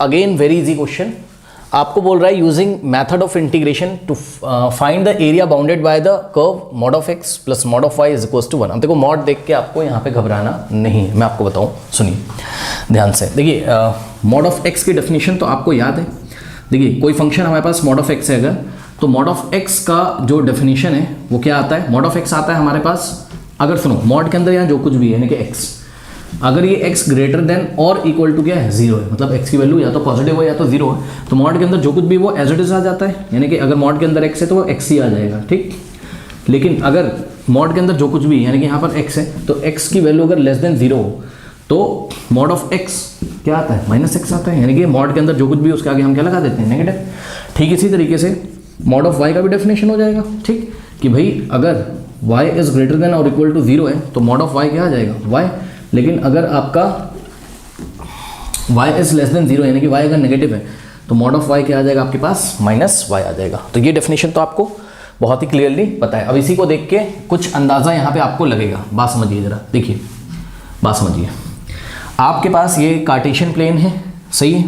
Again very easy question. आपको बोल रहा है using method of integration to find the area bounded by the curve mod of x plus mod of y is equal to 1। अब देखो mod देख के आपको यहाँ पे घबराना नहीं है, मैं आपको बताऊँ, सुनिए ध्यान से। देखिए मॉड ऑफ एक्स की डेफिनेशन तो आपको याद है। देखिए कोई फंक्शन हमारे पास मॉड ऑफ एक्स है अगर, तो मॉड ऑफ एक्स का जो डेफिनेशन है वो क्या आता है, मॉड ऑफ एक्स आता है हमारे पास, अगर सुनो मॉड के अंदर यहाँ जो कुछ भी है यानी कि एक्स, अगर ये x ग्रेटर देन और इक्वल टू क्या है, 0 है, मतलब x की वैल्यू या तो पॉजिटिव हो या तो 0 है, तो मॉड के अंदर जो कुछ भी वो एज इट इज आ जाता है, यानी कि अगर मॉड के अंदर x है तो वो x ही आ जाएगा, ठीक। लेकिन अगर मॉड के अंदर जो कुछ भी यानी कि यहाँ पर x है तो x की वैल्यू अगर लेस देन 0 हो तो मॉड ऑफ x क्या आता है, -x आता है, यानी कि मॉड के अंदर जो कुछ भी उसके आगे हम क्या लगा देते हैं, नेगेटिव। ठीक इसी तरीके से मॉड ऑफ y का भी डेफिनेशन हो जाएगा, ठीक, कि भाई अगर y इज ग्रेटर देन और इक्वल टू 0 है तो मॉड ऑफ y क्या आ जाएगा, y। लेकिन अगर आपका y इज लेस देन 0 यानी कि y अगर नेगेटिव है तो मॉड ऑफ y क्या आ जाएगा आपके पास, -y आ जाएगा। तो ये डेफिनेशन तो आपको बहुत ही क्लियरली पता है। अब इसी को देख के कुछ अंदाज़ा यहाँ पे आपको लगेगा, बात समझिए ज़रा, देखिए बात समझिए। आपके पास ये कार्टेशियन प्लेन है, सही है।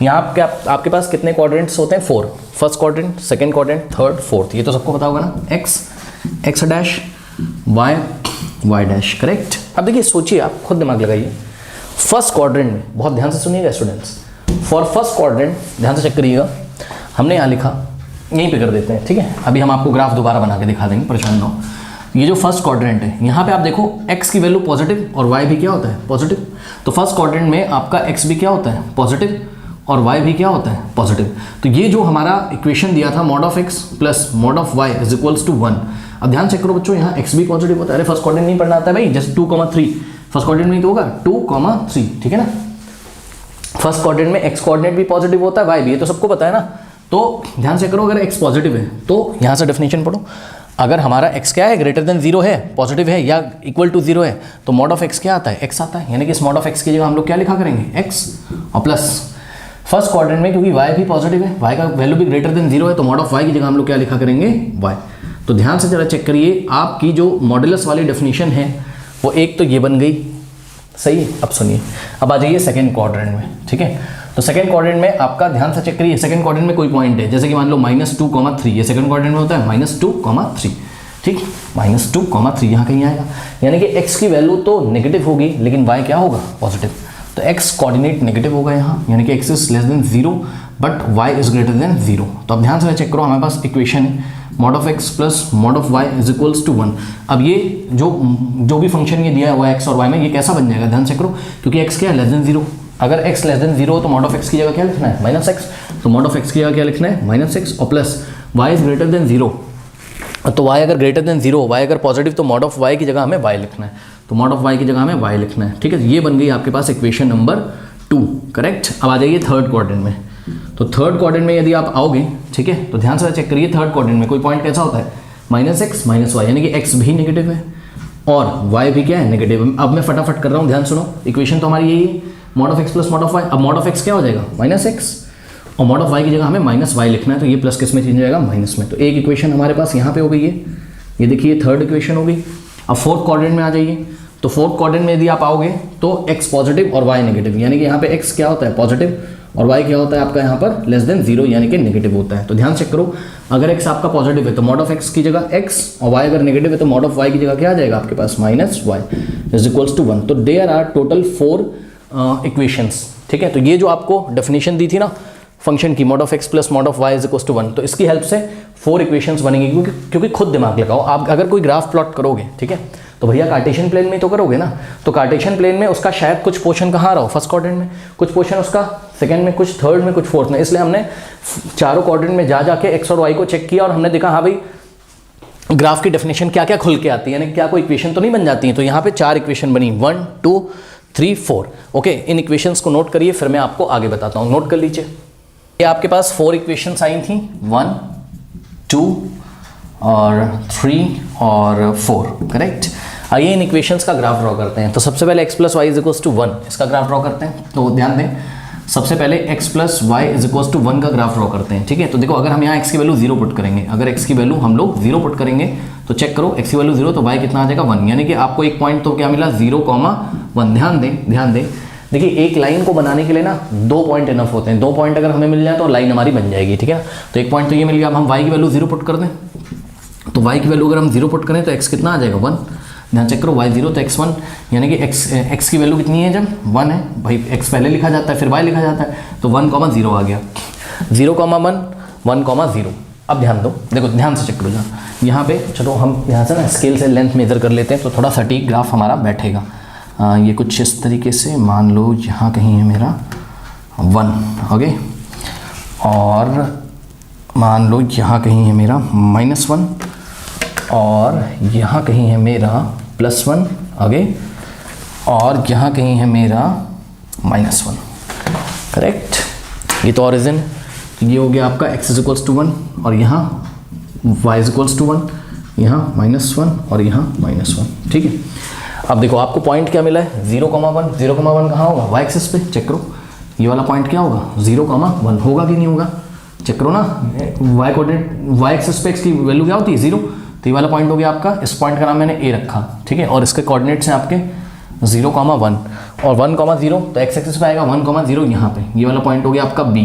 यहाँ आपके पास कितने क्वाड्रेंट्स होते हैं, 4। First quadrant, second quadrant, third, fourth, ये तो सबको पता होगा ना, x dash, y dash, correct. अब देखिए सोचिए, आप खुद दिमाग लगाइए। फर्स्ट क्वाड्रेंट में बहुत ध्यान से सुनिएगा स्टूडेंट्स, फॉर फर्स्ट क्वाड्रेंट ध्यान से चेक करिएगा, हमने यहाँ लिखा, यहीं पे कर देते हैं, ठीक है। अभी हम आपको ग्राफ दोबारा बना के दिखा देंगे, परेशान ना हो। ये जो फर्स्ट क्वाड्रेंट है यहाँ पे आप देखो x की वैल्यू पॉजिटिव और y भी क्या होता है, पॉजिटिव। तो फर्स्ट क्वाड्रेंट में आपका x भी क्या होता है, पॉजिटिव, और y भी क्या होता है, पॉजिटिव। तो ये जो हमारा इक्वेशन दिया था mod of x plus mod of y is equals to 1। अब ध्यान चेक करो बच्चों, यहाँ x भी पॉजिटिव होता है। अरे फर्स्ट क्वाड्रेंट नहीं पढ़ना आता है भाई, जैसे 2,3 फर्स्ट क्वाड्रेंट में तो होगा 2,3, ठीक है ना। फर्स्ट क्वाड्रेंट में x कोऑर्डिनेट भी पॉजिटिव होता है, y भी, ये तो सबको पता है ना। तो ध्यान से करो, अगर x पॉजिटिव है तो यहाँ से डेफिनेशन पढ़ो, अगर हमारा x क्या है, ग्रेटर देन 0 है, पॉजिटिव है या इक्वल टू 0 है, तो मॉड ऑफ x क्या आता है, x आता है। यानी कि इस मॉड ऑफ x की जगह हम लोग क्या लिखा करेंगे, x और प्लस फर्स्ट क्वाड्रेंट में क्योंकि y भी पॉजिटिव है, y का वैल्यू भी ग्रेटर देन 0 है, तो मॉड ऑफ y की जगह हम लोग क्या लिखा करेंगे, y। तो ध्यान से जरा चेक करिए, आपकी जो मॉडुलस वाली डेफिनेशन है वो एक तो ये बन गई, सही है। अब सुनिए, अब आ जाइए सेकंड क्वाड्रेंट में, ठीक है। तो सेकंड क्वाड्रेंट में आपका ध्यान से चेक करिए, सेकंड क्वाड्रेंट में कोई पॉइंट है, जैसे कि मान लो -2,3, ये सेकंड क्वाड्रेंट में होता है -2,3, ठीक, -2,3 यहाँ कहीं आएगा, यानी कि x की वैल्यू तो नेगेटिव होगी लेकिन y क्या होगा, पॉजिटिव। तो x कोऑर्डिनेट नेगेटिव होगा यहाँ, यानी कि x is less than 0 but y is greater than 0। तो अब ध्यान से चेक करो, हमारे पास इक्वेशन है mod of x plus mod of y is equals to 1। अब ये जो भी फंक्शन ये दिया हुआ है x और y में, ये कैसा बन जाएगा, ध्यान से करो, क्योंकि x क्या है, लेस देन 0। अगर x लेस देन 0 तो मॉड ऑफ x की जगह क्या लिखना है, -x। तो मॉड ऑफ x की जगह क्या लिखना है, -x, और plus y is greater than 0। तो y अगर ग्रेटर देन 0, y अगर पॉजिटिव, तो मॉड ऑफ y की जगह हमें y लिखना है, तो मॉड ऑफ y की जगह हमें y लिखना है, ठीक है। ये बन गई आपके पास इक्वेशन नंबर 2, करेक्ट। अब आ जाइए थर्ड क्वाड्रेंट में। तो थर्ड क्वाड्रेंट में यदि आप आओगे, ठीक है, तो ध्यान से चेक करिए, थर्ड क्वाड्रेंट में कोई पॉइंट कैसा होता है, -x -y, यानी कि x भी नेगेटिव है और y भी क्या है, नेगेटिव। अब मैं फटाफट कर रहा हूँ, ध्यान सुनो, इक्वेशन तो हमारी यही है, mod of x plus mod of y। अब मॉड ऑफ x क्या हो जाएगा, -x, और मॉड ऑफ y की जगह हमें -y लिखना है, तो ये प्लस किस में चेंज हो जाएगा, माइनस में। तो एक इक्वेशन हमारे पास यहाँ पे हो गई है, ये देखिए थर्ड इक्वेशन हो गई। अब फोर्थ क्वाड्रेंट में आ जाइए, तो फोर्थ क्वाड्रेंट में यदि आप आओगे तो x पॉजिटिव और y नेगेटिव, यानी कि यहाँ पे x क्या होता है, पॉजिटिव, और y क्या होता है आपका यहाँ पर लेस देन 0 यानी कि नेगेटिव होता है। तो ध्यान चेक करो, अगर x आपका पॉजिटिव है तो मॉड ऑफ x की जगह x, और y अगर नेगेटिव है तो मॉड ऑफ y की जगह क्या आ जाएगा आपके पास, -y इज इक्वल्स टू 1। तो देयर आर टोटल 4 इक्वेशंस, ठीक है। तो ये जो आपको डेफिनेशन दी थी ना फंक्शन की, mod of x plus mod of y is equals to 1, तो इसकी हेल्प से 4 इक्वेशंस बनेंगी, क्योंकि खुद दिमाग लगाओ, आप अगर कोई ग्राफ प्लॉट करोगे, ठीक है, तो भैया कार्टेशियन प्लेन में तो करोगे ना, तो कार्टेशियन प्लेन में उसका शायद कुछ पोर्शन कहाँ रहो, फर्स्ट क्वाड्रेंट में, कुछ पोर्शन उसका सेकंड में, कुछ थर्ड में, कुछ फोर्थ में। इसलिए हमने चारों क्वाड्रेंट में जाके x और y को चेक किया और हमने देखा हाँ भाई ग्राफ की डेफिनेशन क्या क्या खुल के आती है, यानी क्या कोई इक्वेशन तो नहीं बन जाती है। तो यहाँ पे 4 इक्वेशन बनी, 1 2 3 4। ओके, इन इक्वेशंस को नोट करिए, फिर मैं आपको आगे बताता हूँ, नोट कर लीजिए। ये आपके पास 4 इक्वेशंस आई थी, 1 2 और 3 और 4, करेक्ट। आइए इन इक्वेशंस का ग्राफ ड्रॉ करते हैं। तो सबसे पहले x plus y is equals to 1, इसका ग्राफ ड्रॉ करते हैं। तो ध्यान दें, सबसे पहले x plus y is equals to 1 का ग्राफ ड्रॉ करते हैं, ठीक है। तो देखो, अगर हम यहाँ x की वैल्यू 0 पुट करेंगे, अगर x की वैल्यू हम लोग 0 पुट करेंगे तो चेक करो, x की वैल्यू 0 तो y कितना आ जाएगा, 1, यानी कि आपको एक पॉइंट तो क्या मिला, 0,1। ध्यान दें, देखिए एक लाइन को बनाने के लिए ना 2 पॉइंट इनफ होते हैं, 2 पॉइंट अगर हमें मिल जाए तो लाइन हमारी बन जाएगी, ठीक है। तो एक पॉइंट तो ये मिल गया। अब हम y की वैल्यू 0 पुट कर दें, तो y की वैल्यू अगर हम 0 पुट करें तो x कितना आ जाएगा 1। ध्यान चेक करो, y 0 तो x 1, यानी कि x की वैल्यू कितनी है जब 1 है भाई, x पहले लिखा जाता है फिर y लिखा जाता है, तो 1, 0 आ गया। 0, 1, 1, 0। अब ध्यान दो, देखो ध्यान से चेक करो यहाँ पे, चलो हम यहाँ से ना स्केल से लेंथ मेजर कर लेते हैं तो थोड़ा सटीक ग्राफ हमारा बैठेगा। ये कुछ इस तरीके से मान लो यहाँ कहीं है मेरा 1, ओके, और मान लो यहाँ कहीं है मेरा -1, और यहाँ कहीं है मेरा +1, ओके, और यहाँ कहीं है मेरा -1, करेक्ट। ये तो ऑरिजिन, ये हो गया आपका x = 1 और यहाँ y = 1, यहाँ -1 और यहाँ -1, ठीक है। अब देखो आपको पॉइंट क्या मिला है 0,1, 0,1 कहाँ होगा y एक्सिस पे, चेक करो ये वाला पॉइंट क्या होगा 0,1 होगा कि नहीं होगा, चेक करो ना। y कोऑर्डिनेट y एक्सिस पे x की वैल्यू क्या होती है 0, तो ये वाला पॉइंट हो गया आपका, इस पॉइंट का नाम मैंने a रखा, ठीक है, और इसके कोऑर्डिनेट्स हैं आपके 0,1 और 1,0, तो x एक्सिस पे आएगा 1,0 यहाँ पे, ये वाला पॉइंट हो गया आपका b,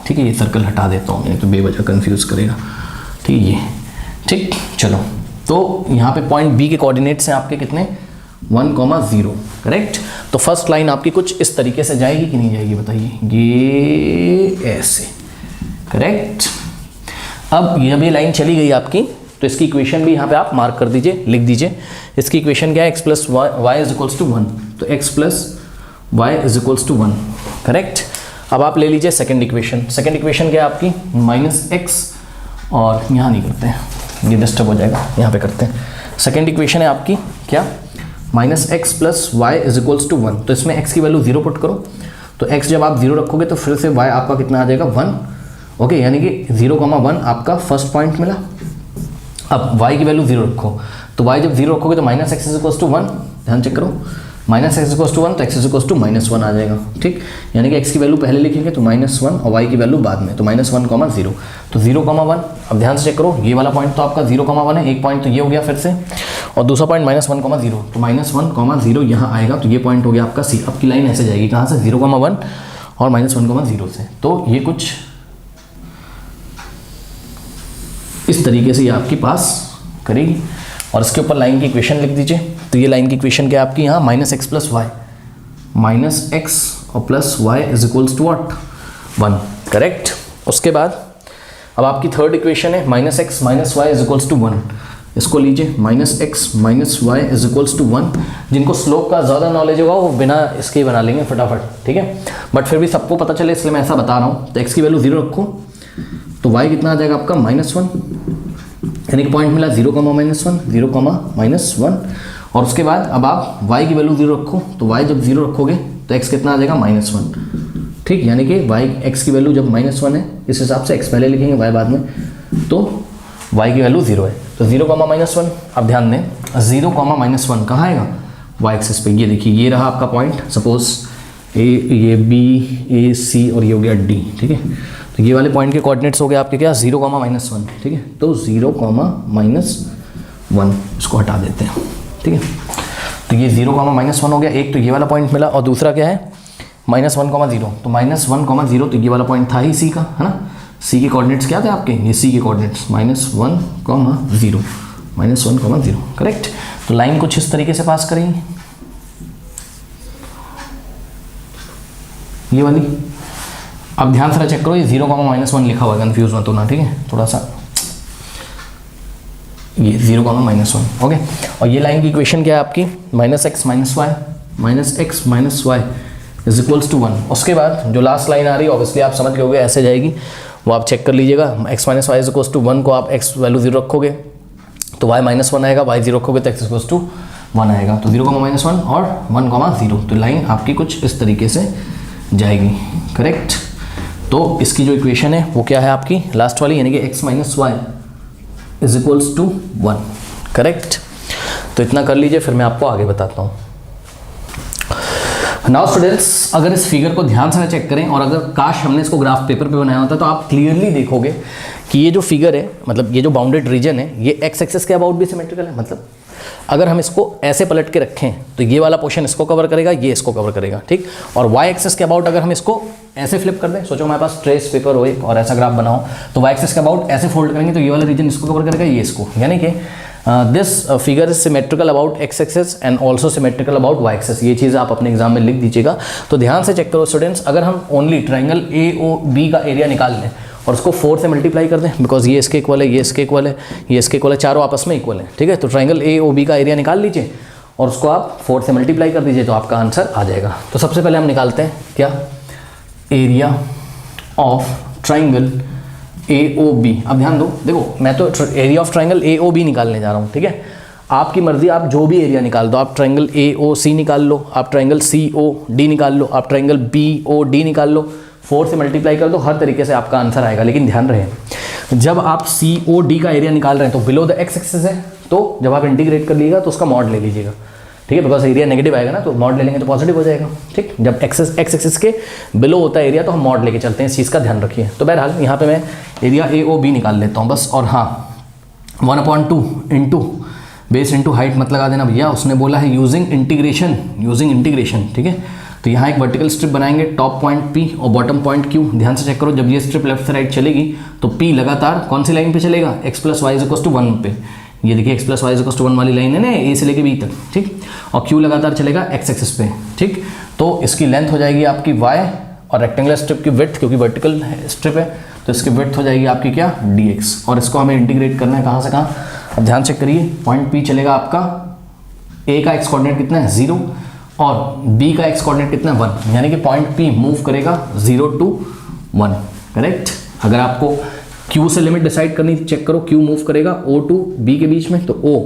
ठीक है। ये सर्कल हटा देता हूँ, ये तो बेवजह कंफ्यूज करेगा, ठीक है ये, ठीक। चलो तो यहाँ पे पॉइंट बी के कोऑर्डिनेट्स हैं आपके कितने 1,0, करेक्ट। तो फर्स्ट लाइन आपकी कुछ इस तरीके से जाएगी कि नहीं जाएगी बताइए, ये ऐसे, करेक्ट। अब ये लाइन चली गई आपकी, तो इसकी इक्वेशन भी यहाँ पे आप मार्क कर दीजिए, लिख दीजिए। इसकी इक्वेशन क्या है x + y = 1, तो x + y = 1, करेक्ट। अब आप ले लीजिए सेकंड इक्वेशन। सेकंड इक्वेशन क्या है आपकी -x, और यहाँ नहीं करते हैं, ये डिस्टर्ब हो जाएगा, यहाँ पे करते हैं। सेकंड इक्वेशन है आपकी क्या -x + y = 1, तो इसमें x की वैल्यू 0 पुट करो, तो x जब आप 0 रखोगे तो फिर से y आपका कितना आ जाएगा 1, ओके, यानी कि 0,1 आपका फर्स्ट पॉइंट मिला। अब y की वैल्यू 0 रखो, तो y जब 0 रखोगे तो -x = 1, ध्यान चेक करो, -x = 1 तो x = -1 आ जाएगा, ठीक। यानी कि x की वैल्यू पहले लिखेंगे तो -1 और y की वैल्यू बाद में, तो -1,0, तो 0,1। अब ध्यान से चेक करो, ये वाला पॉइंट तो आपका 0,1 है, एक पॉइंट तो ये हो गया फिर से, और दूसरा पॉइंट -1,0, तो -1,0 यहाँ आएगा, तो ये पॉइंट हो गया आपका C। अब की लाइन ऐसे जाएगी कहाँ से 0,1 और -1,0 से, तो ये कुछ इस तरीके से ये आपके पास करेगी, और इसके ऊपर लाइन की इक्वेशन लिख दीजिए। तो ये लाइन की इक्वेशन क्या है आपकी यहाँ -x + y, -x और +y = 1, करेक्ट। उसके बाद अब आपकी थर्ड इक्वेशन है -x - y = 1, इसको लीजिए -x - y = 1। जिनको स्लोप का ज़्यादा नॉलेज होगा वो बिना इसके ही बना लेंगे फटाफट, ठीक है, बट फिर भी सबको पता चले इसलिए मैं ऐसा बता रहा हूँ। तो x की वैल्यू 0 रखो, तो y कितना आ जाएगा आपका -1, यानी कि पॉइंट मिला 0,-1, 0,-1, और उसके बाद अब आप y की वैल्यू 0 रखो, तो y जब 0 रखोगे तो x कितना आ जाएगा -1, ठीक, यानी कि x की वैल्यू जब -1 है, इस हिसाब से x पहले लिखेंगे y बाद में, तो y की वैल्यू 0 है, तो 0,-1। अब ध्यान दें 0,-1 कहाँ आएगा y एक्सिस पे, ये देखिए ये रहा आपका पॉइंट, सपोज ये B, A, C और ये हो गया D, ठीक है। तो ये वाले पॉइंट के कोऑर्डिनेट्स हो गए आपके क्या 0,-1, ठीक है, तो 0,-1 इसको हटा देते हैं, ठीक है। तो ये 0,-1 हो गया, एक तो ये वाला पॉइंट मिला, और दूसरा क्या है -1,0, तो -1,0 तो ये वाला पॉइंट था ही C का, है ना। C के कोऑर्डिनेट्स क्या थे आपके, ये C के कोऑर्डिनेट्स -1,0, करेक्ट। तो लाइन कुछ इस तरीके से पास करेंगे, ये वाली। अब ध्यान से चेक करो, ये 0,-1 लिखा हुआ है, कंफ्यूज मत होना, ठीक है, थोड़ा सा ये 0,-1, ओके। और ये लाइन की इक्वेशन क्या है आपकी -x - y = 1। उसके बाद जो लास्ट लाइन आ रही है ऑब्वियसली आप समझ गए ऐसे जाएगी, वो आप चेक कर लीजिएगा। x - y = 1 को आप x वैल्यू 0 रखोगे तो y -1 आएगा, y 0 रखोगे तो x = 1 आएगा, तो 0,-1 और 1,0, तो लाइन आपकी कुछ इस तरीके से जाएगी, करेक्ट। तो इसकी जो इक्वेशन है वो क्या है आपकी लास्ट वाली, यानी कि x - y = 1, करेक्ट। तो इतना कर लीजिए, फिर मैं आपको आगे बताता हूँ। नाउ स्टूडेंट्स, अगर इस फिगर को ध्यान से चेक करें, और अगर काश हमने इसको ग्राफ पेपर पे बनाया होता तो आप क्लियरली देखोगे कि ये जो फिगर है, मतलब ये जो बाउंडेड रीजन है, ये x एक्सिस के अबाउट भी सिमेट्रिकल है। मतलब अगर हम इसको ऐसे पलट के रखें तो ये वाला पोर्शन इसको कवर करेगा, ये इसको कवर करेगा, ठीक। और वाई एक्सिस के अबाउट अगर हम इसको ऐसे फ्लिप कर दें, सोचो हमारे पास ट्रेस पेपर हो एक और ऐसा ग्राफ बनाओ, तो वाई एक्सिस के अबाउट ऐसे फोल्ड करेंगे तो ये वाला रीजन इसको कवर करेगा, ये इसको, यानी कि this figure is symmetrical about x axis and also symmetrical about y axis. ये चीज़ आप अपने एग्जाम में लिख दीजिएगा। तो ध्यान से चेक करो स्टूडेंट्स, अगर हम only triangle A O B का एरिया निकाल लें और उसको 4 से मल्टीप्लाई कर दें, बिकॉज ये इसके इक्वल है, ये इसके इक्वल है, ये इसके इक्वल है, चारों आपस में इक्वल है, ठीक है। तो ट्राइंगल ए ओ बी का एरिया निकाल लीजिए और उसको आप 4 से मल्टीप्लाई कर दीजिए तो आपका आंसर आ जाएगा। तो सबसे पहले हम निकालते हैं क्या, area of triangle A O B. अब ध्यान दो, देखो मैं तो area of triangle A O B निकालने जा रहा हूँ, ठीक है। आपकी मर्जी, आप जो भी एरिया निकाल दो, आप ट्राइंगल ए ओ सी निकाल लो, आप ट्राइंगल सी ओ डी निकाल लो, आप ट्राइंगल बी ओ डी निकाल लो, 4 से मल्टीप्लाई कर दो, हर तरीके से आपका आंसर आएगा। लेकिन ध्यान रहे, जब आप सी ओ डी का एरिया निकाल रहे हैं तो बिलो द एक्स एक्सिस है, तो जब आप इंटीग्रेट कर लीजिएगा तो उसका मॉड ले लीजिएगा, ठीक है, बिकॉज एरिया नेगेटिव आएगा ना, तो मॉड ले लेंगे तो पॉजिटिव हो जाएगा, ठीक। जब एक्स एक्सिस के बिलो होता है एरिया तो हम मॉड लेके चलते हैं, इस चीज़ का ध्यान रखिए। तो बहरहाल यहाँ पे मैं एरिया ए ओ बी निकाल लेता हूँ बस। और हाँ, 1/2 इंटू बेस इंटू हाइट मत लगा देना भैया, उसने बोला है यूजिंग इंटीग्रेशन, ठीक है। तो यहाँ एक वर्टिकल स्ट्रिप बनाएंगे, टॉप पॉइंट P और बॉटम पॉइंट Q। ध्यान से चेक करो, जब ये स्ट्रिप लेफ्ट से राइट चलेगी तो P लगातार कौन सी लाइन पे चलेगा, x + y = 1 पे। ये देखिए x + y = 1 वाली लाइन है ना, A से लेके B तक, ठीक। और Q लगातार चलेगा x एक्सिस पे, ठीक। तो इसकी लेंथ हो जाएगी आपकी y और रेक्टेंगुलर स्ट्रिप की विड्थ, क्योंकि वर्टिकल स्ट्रिप है तो इसकी विड्थ हो जाएगी आपकी क्या, dx। और इसको हमें इंटीग्रेट करना है कहाँ से कहाँ। अब ध्यान चेक करिए, पॉइंट P चलेगा आपका, A का x कोऑर्डिनेट कितना है 0 और B का x कोऑर्डिनेट कितना है 1, यानी कि पॉइंट P मूव करेगा 0 to 1, करेक्ट। अगर आपको Q से लिमिट डिसाइड करनी, चेक करो, Q मूव करेगा O to B के बीच में, तो O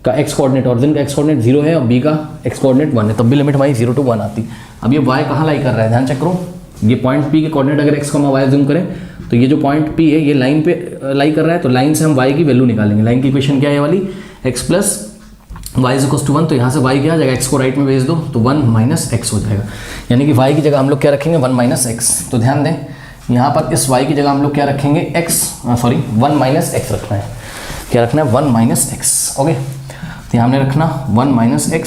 का x कोऑर्डिनेट, ओरिजिन का x कोऑर्डिनेट 0 है और B का x कोऑर्डिनेट 1 है, तब भी लिमिट हमारी 0 to 1 आती। अब ये y कहाँ लाई कर रहा है, ध्यान चेक करो, ये पॉइंट P के कोऑर्डिनेट अगर x, y जूम करें तो ये जो पॉइंट P है ये लाइन पे लाई कर रहा है, तो लाइन से हम y की वैल्यू निकालेंगे। लाइन की इक्वेशन क्या है, ये वाली x + y = 1, तो यहाँ से y क्या आ जाएगा, x को राइट में भेज दो तो 1 - x हो जाएगा, यानी कि y की जगह हम लोग क्या रखेंगे, 1 - x। तो ध्यान दें, यहाँ पर इस y की जगह हम लोग क्या रखेंगे, 1 - x रखना है। क्या रखना है, 1 - x, ओके। तो यहाँ हमने रखना 1 - x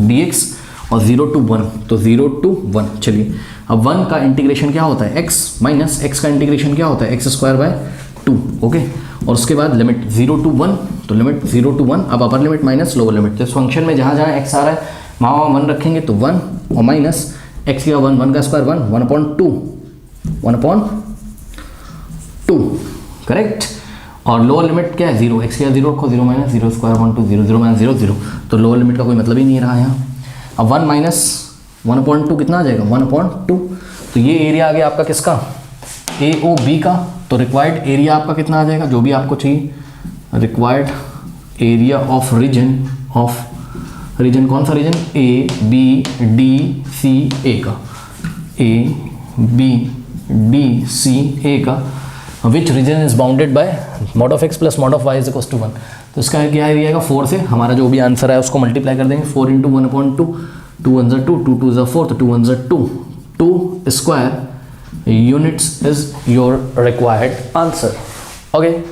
dx और 0 to 1, तो 0 to 1। चलिए, अब 1 का इंटीग्रेशन क्या होता है, x - x का इंटीग्रेशन क्या होता है, x² / 2, ओके। और उसके बाद लिमिट 0 to 1, तो लिमिट 0 to 1, अब upper limit minus lower limit. तो इस फंक्शन में जहाँ जहाँ x आ रहा है वहाँ 1 रखेंगे, तो 1 और माइनस x का 1 का स्क्वायर 1/2, करेक्ट। और लोअर लिमिट क्या है, 0, x का 0 रखो, 0 - 0 स्क्वायर 1 2 0 0 - 0 0, तो लोअर लिमिट का कोई मतलब ही नहीं रहा यहाँ। अब 1 - 1/2 कितना आ जाएगा, 1/2। तो ये एरिया आ गया आपका किसका, ए ओ बी का। तो रिक्वायर्ड एरिया आपका कितना आ जाएगा, जो भी आपको चाहिए, रिक्वायर्ड एरिया ऑफ रीजन कौन सा region, A B D C A का, A B D C A का, which region is bounded by mod of x + mod of y = 1। तो इसका क्या एरिया आएगा, 4 से हमारा जो भी आंसर है उसको मल्टीप्लाई कर देंगे, 4 × 1/2, 2 × 1 = 2, 2 × 2 = 4, तो 2 × 1 = 2, 2 square units is your required answer, okay।